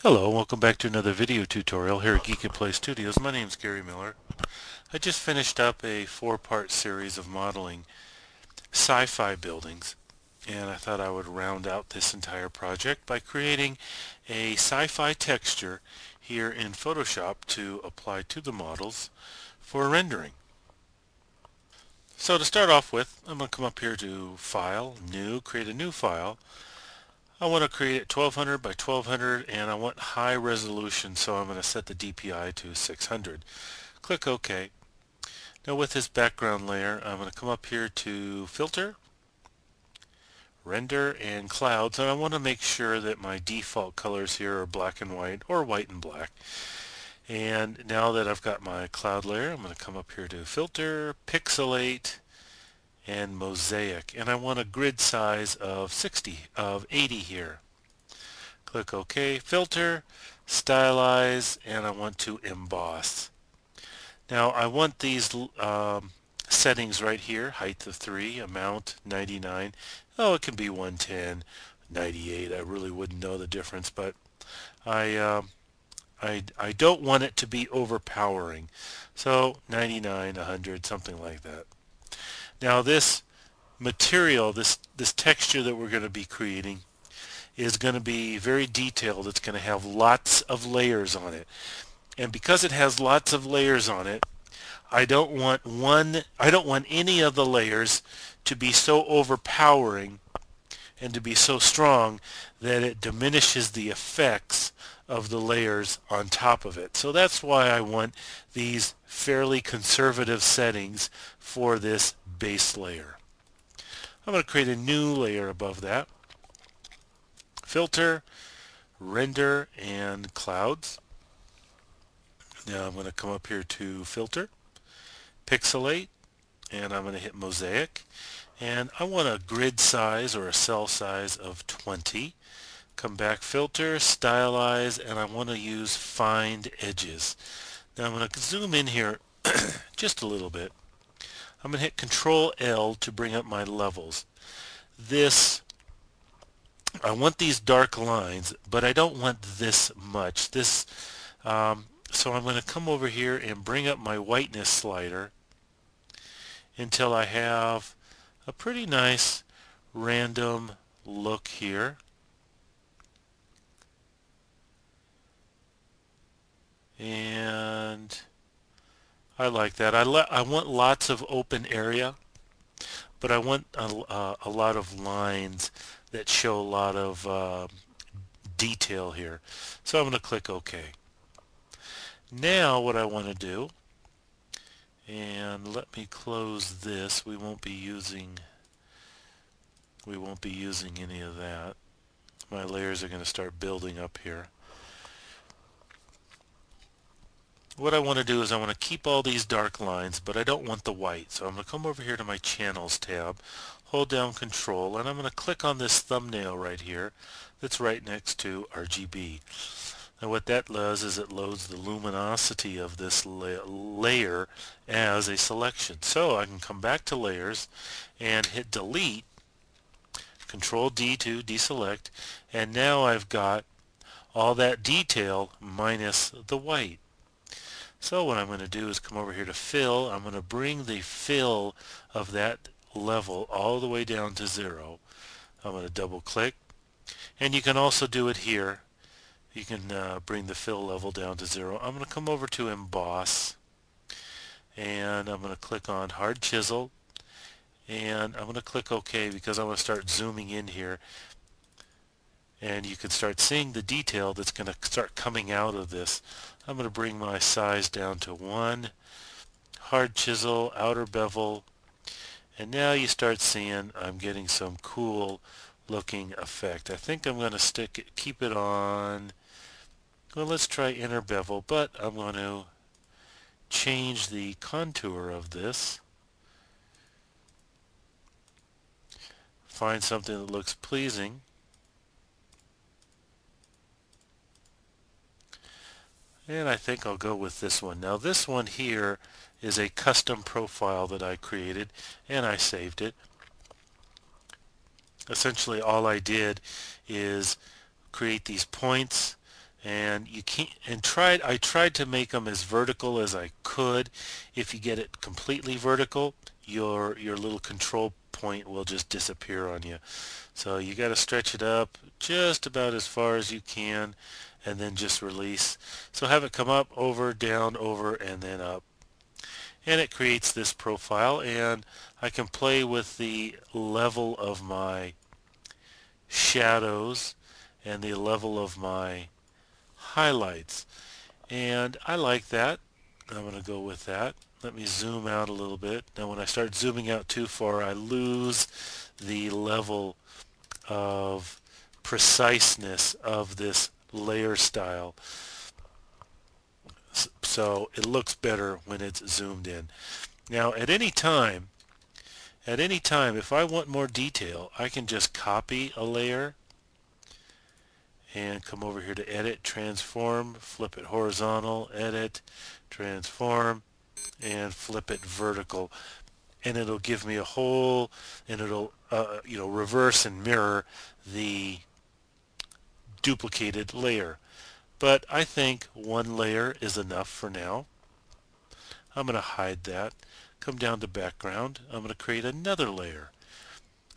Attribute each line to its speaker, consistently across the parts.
Speaker 1: Hello, welcome back to another video tutorial here at Geekatplay Studios. My name is Gary Miller. I just finished up a four-part series of modeling sci-fi buildings, and I thought I would round out this entire project by creating a sci-fi texture here in Photoshop to apply to the models for rendering. So to start off with, I'm going to come up here to File, New, create a new file. I want to create it 1200 by 1200 and I want high resolution, so I'm going to set the DPI to 600. Click OK. Now with this background layer, I'm going to come up here to Filter, Render, and Clouds, and I want to make sure that my default colors here are black and white or white and black. And now that I've got my cloud layer, I'm going to come up here to Filter, Pixelate, and Mosaic, and I want a grid size of 80 here. Click OK, Filter, Stylize, and I want to emboss. Now I want these settings right here, height of 3, amount 99. Oh, it can be 110, 98. I really wouldn't know the difference, but I don't want it to be overpowering. So 99, 100, something like that. Now this material, this texture that we're going to be creating is going to be very detailed. It's going to have lots of layers on it. And because it has lots of layers on it, I don't want any of the layers to be so overpowering and to be so strong that it diminishes the effects of the layers on top of it. So that's why I want these fairly conservative settings for this base layer. I'm going to create a new layer above that. Filter, Render, and Clouds. Now I'm going to come up here to Filter, Pixelate, and I'm going to hit Mosaic. And I want a grid size or a cell size of 20. Come back, Filter, Stylize, and I want to use Find Edges. Now I'm going to zoom in here just a little bit. I'm going to hit Control L to bring up my levels. I want these dark lines, but I don't want this much. So I'm going to come over here and bring up my whiteness slider until I have a pretty nice random look here. And I like that. I want lots of open area, but I want a lot of lines that show a lot of detail here. So I'm going to click OK. Now what I want to do, and let me close this. We won't be using any of that. My layers are going to start building up here. What I want to do is I want to keep all these dark lines, but I don't want the white. So I'm going to come over here to my Channels tab, hold down Control, and I'm going to click on this thumbnail right here that's right next to RGB. And what that does is it loads the luminosity of this layer as a selection. So I can come back to Layers and hit Delete, Control D to deselect, and now I've got all that detail minus the white. So what I'm going to do is come over here to Fill. I'm going to bring the fill of that level all the way down to 0. I'm going to double click, and you can also do it here. You can bring the fill level down to 0. I'm going to come over to Emboss, and I'm going to click on Hard Chisel, and I'm going to click OK because I want to start zooming in here, and you can start seeing the detail that's going to start coming out of this. I'm going to bring my size down to 1, Hard Chisel, Outer Bevel, and now you start seeing I'm getting some cool looking effect. I think I'm going to keep it on. Well, let's try Inner Bevel, but I'm going to change the contour of this. Find something that looks pleasing. And I think I'll go with this one. Now this one here is a custom profile that I created, and I saved it. Essentially all I did is create these points and you can't, and I tried to make them as vertical as I could. If you get it completely vertical, your little control point will just disappear on you. So you got to stretch it up just about as far as you can, and then just release. So have it come up, over, down, over, and then up. And it creates this profile, and I can play with the level of my shadows and the level of my highlights. And I like that. I'm going to go with that. Let me zoom out a little bit. Now when I start zooming out too far, I lose the level of preciseness of this layer style. So it looks better when it's zoomed in. Now at any time, if I want more detail, I can just copy a layer and come over here to edit, transform, flip it horizontal, edit, transform, and flip it vertical. And it'll give me a whole, and it'll reverse and mirror the duplicated layer. But I think one layer is enough for now. I'm going to hide that. Come down to background. I'm going to create another layer.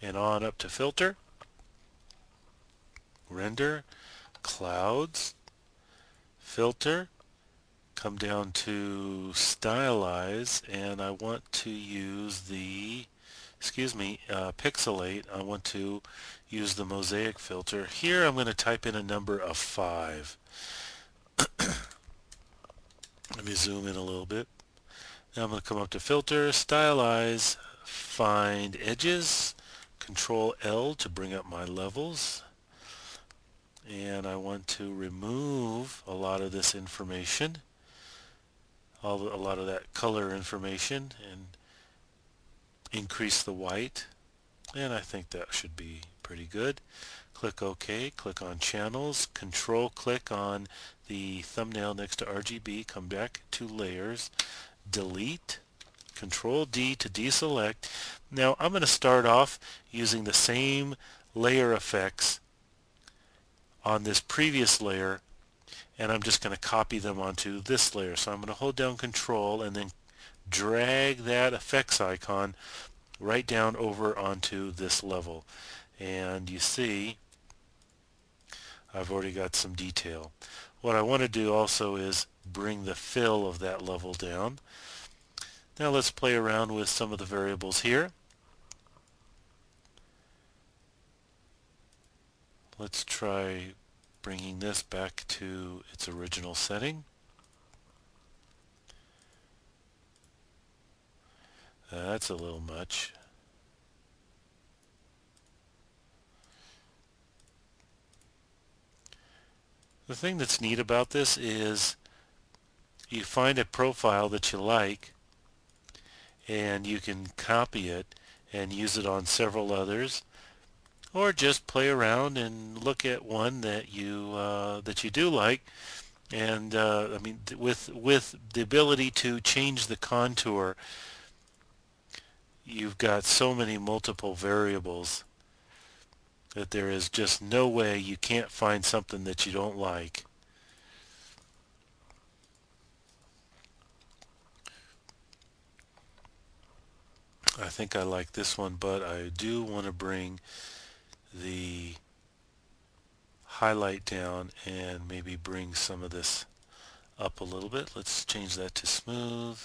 Speaker 1: And on up to filter, render, clouds, filter, come down to stylize, and I want to use the, Pixelate. I want to use the Mosaic Filter. Here I'm going to type in a number of 5. Let me zoom in a little bit. Now I'm going to come up to filter, stylize, find edges, control L to bring up my levels. And I want to remove a lot of this information, a lot of that color information, and increase the white. And I think that should be pretty good. Click OK, click on channels, control click on the thumbnail next to RGB, come back to layers, delete, control D to deselect. Now I'm going to start off using the same layer effects on this previous layer, and I'm just going to copy them onto this layer. So I'm going to hold down control and then drag that effects icon right down over onto this level. And you see I've already got some detail. What I want to do also is bring the fill of that level down. Now let's play around with some of the variables here. Let's try bringing this back to its original setting. That's a little much. The thing that's neat about this is you find a profile that you like and you can copy it and use it on several others, or just play around and look at one that you do like. And I mean, with the ability to change the contour, you've got so many multiple variables that there is just no way you can't find something that you don't like. I think I like this one, but I do want to bring the highlight down and maybe bring some of this up a little bit. Let's change that to smooth.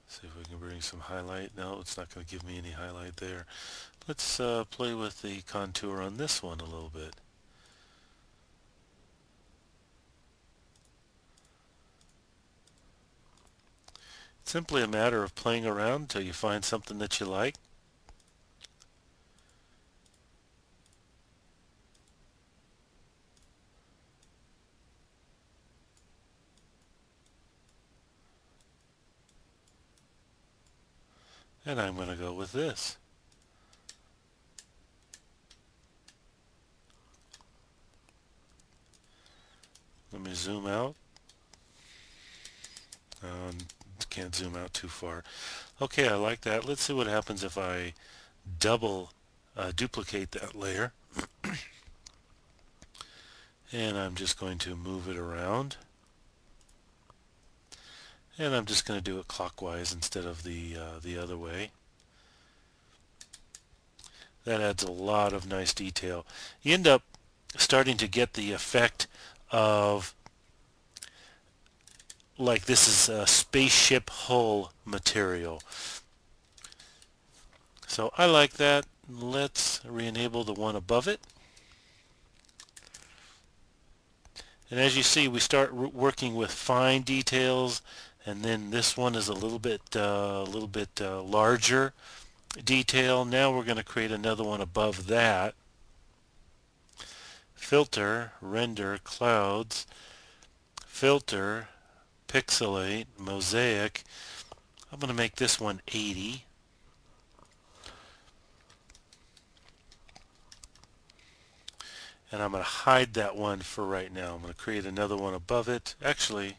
Speaker 1: See if we can bring some highlight. No, it's not going to give me any highlight there. Let's play with the contour on this one a little bit. It's simply a matter of playing around until you find something that you like. And I'm going to go with this. Let me zoom out. Can't zoom out too far. Okay, I like that. Let's see what happens if I duplicate that layer. And I'm just going to move it around. And I'm just going to do it clockwise instead of the other way. That adds a lot of nice detail. You end up starting to get the effect of like this is a spaceship hull material. So I like that. Let's re-enable the one above it. And as you see, we start working with fine details, and then this one is a little bit larger detail. Now we're going to create another one above that. Filter, render, clouds, filter, pixelate, mosaic. I'm going to make this one 80. And I'm going to hide that one for right now. I'm going to create another one above it. Actually,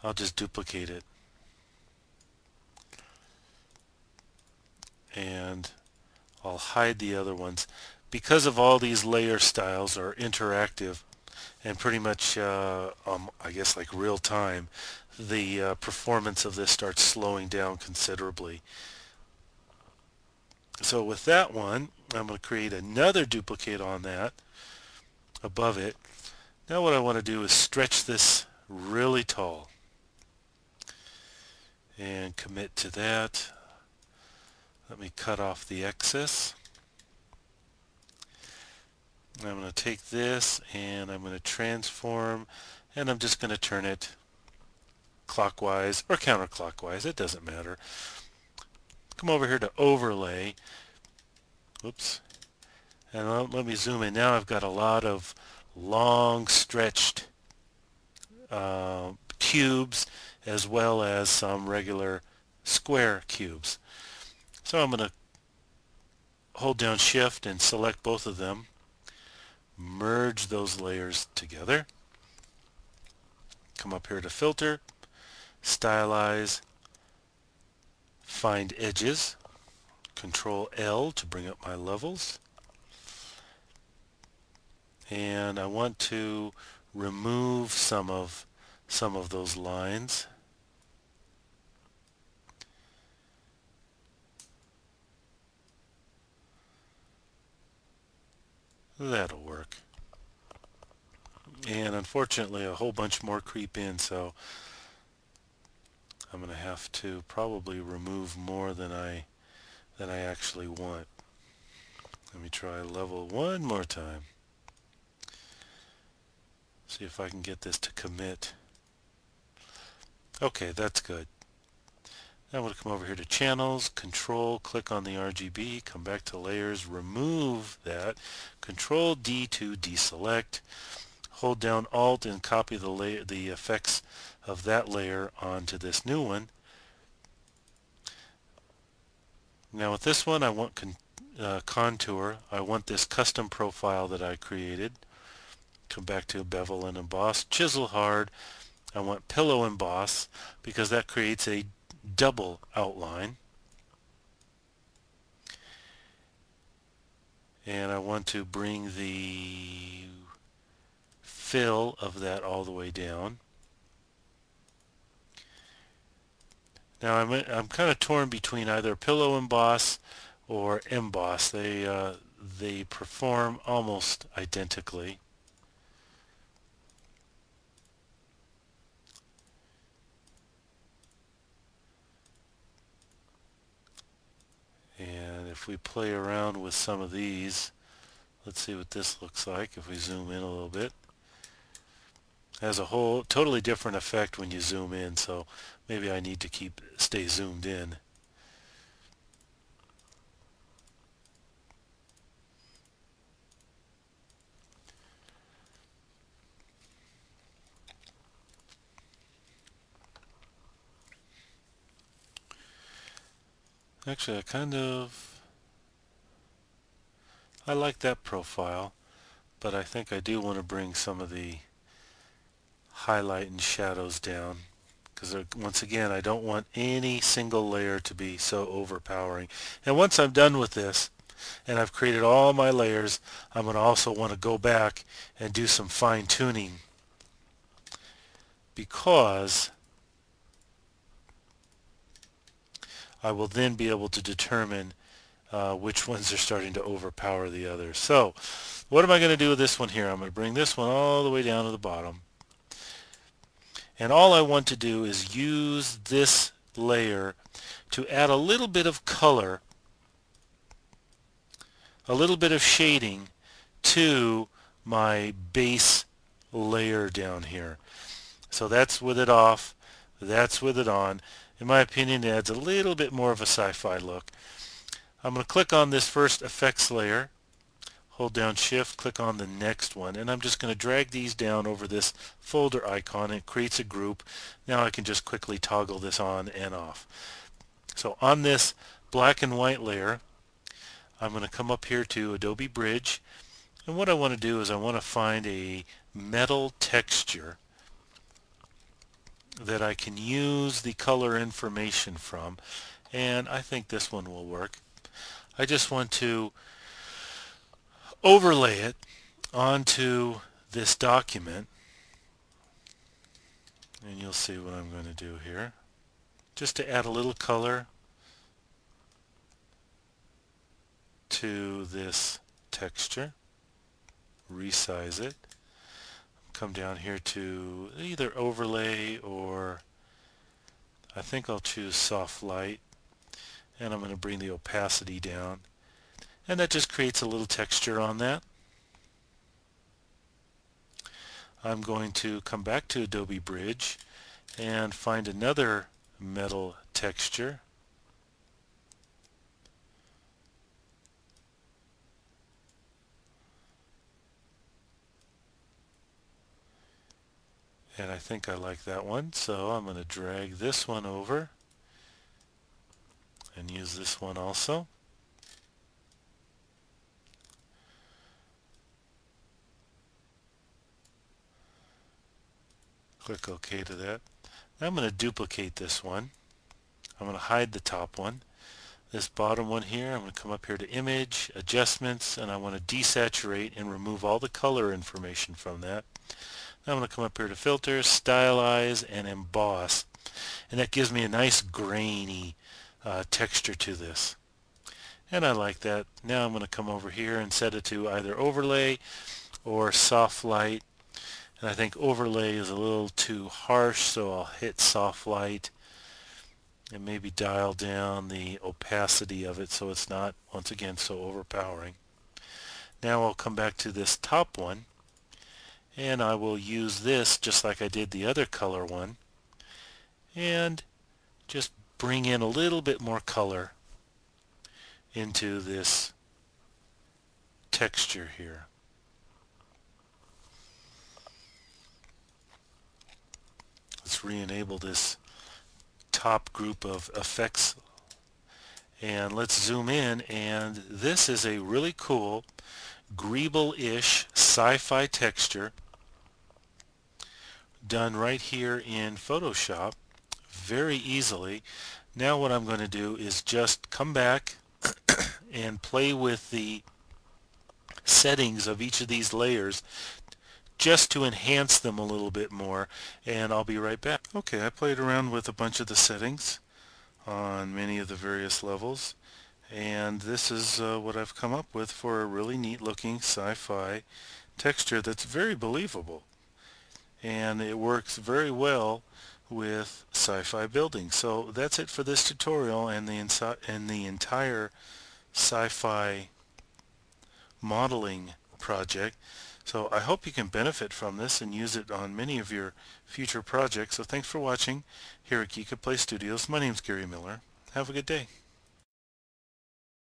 Speaker 1: I'll just duplicate it. And I'll hide the other ones. Because of all these layer styles are interactive and pretty much, I guess like real time, the performance of this starts slowing down considerably. So with that one, I'm going to create another duplicate on that above it. Now what I want to do is stretch this really tall and commit to that. Let me cut off the excess. I'm going to take this and I'm going to transform, and I'm just going to turn it clockwise or counterclockwise. It doesn't matter. Come over here to overlay. Whoops. And let me zoom in. Now I've got a lot of long stretched cubes as well as some regular square cubes. So I'm going to hold down Shift and select both of them. Merge those layers together. Come up here to Filter, Stylize, Find Edges, Control L to bring up my levels. And I want to remove some of those lines. That'll work. And unfortunately a whole bunch more creep in, so I'm going to have to probably remove more than I actually want. Let me try level one more time. See if I can get this to commit. Okay, that's good. Now I'm going to come over here to Channels, Control, click on the RGB, come back to Layers, remove that, Control D to deselect, hold down Alt and copy the effects of that layer onto this new one. Now with this one I want contour. I want this custom profile that I created. Come back to Bevel and Emboss, chisel hard. I want Pillow Emboss because that creates a double outline. And I want to bring the fill of that all the way down. Now I'm kind of torn between either Pillow Emboss or Emboss. They perform almost identically. And if we play around with some of these, let's see what this looks like if we zoom in a little bit. It has a whole totally different effect when you zoom in, so maybe I need to stay zoomed in. Actually, I like that profile, but I think I do want to bring some of the highlight and shadows down. because once again I don't want any single layer to be so overpowering. And once I'm done with this and I've created all my layers, I'm going to also want to go back and do some fine tuning, because I will then be able to determine which ones are starting to overpower the others. So what am I going to do with this one here? I'm going to bring this one all the way down to the bottom. And all I want to do is use this layer to add a little bit of color, a little bit of shading to my base layer down here. So that's with it off, that's with it on. In my opinion, it adds a little bit more of a sci-fi look. I'm going to click on this first effects layer, hold down shift, click on the next one, and I'm just going to drag these down over this folder icon. It creates a group. Now I can just quickly toggle this on and off. So on this black and white layer, I'm going to come up here to Adobe Bridge, and what I want to do is I want to find a metal texture that I can use the color information from, and I think this one will work. I just want to overlay it onto this document, and you'll see what I'm going to do here, just to add a little color to this texture. Resize it, come down here to either overlay, or I think I'll choose soft light, and I'm going to bring the opacity down, and that just creates a little texture on that. I'm going to come back to Adobe Bridge and find another metal texture, and I think I like that one, so I'm going to drag this one over and use this one also. Click OK to that. Now I'm going to duplicate this one. I'm going to hide the top one. This bottom one here, I'm going to come up here to Image, Adjustments, and I want to desaturate and remove all the color information from that. Now I'm going to come up here to Filter, Stylize, and Emboss, and that gives me a nice grainy texture to this. And I like that. Now I'm going to come over here and set it to either Overlay or Soft Light. And I think Overlay is a little too harsh, so I'll hit Soft Light and maybe dial down the opacity of it so it's not, once again, so overpowering. Now I'll come back to this top one, and I will use this just like I did the other color one, and just bring in a little bit more color into this texture here. Let's re-enable this top group of effects, and let's zoom in, and this is a really cool Greeble-ish sci-fi texture done right here in Photoshop very easily. Now what I'm going to do is just come back and play with the settings of each of these layers just to enhance them a little bit more, and I'll be right back. Okay, I played around with a bunch of the settings on many of the various levels, and this is what I've come up with for a really neat looking sci-fi texture that's very believable, and it works very well with sci-fi building. So that's it for this tutorial and the entire sci-fi modeling project. So I hope you can benefit from this and use it on many of your future projects. So thanks for watching here at Geekatplay Studios. My name's Gary Miller. Have a good day.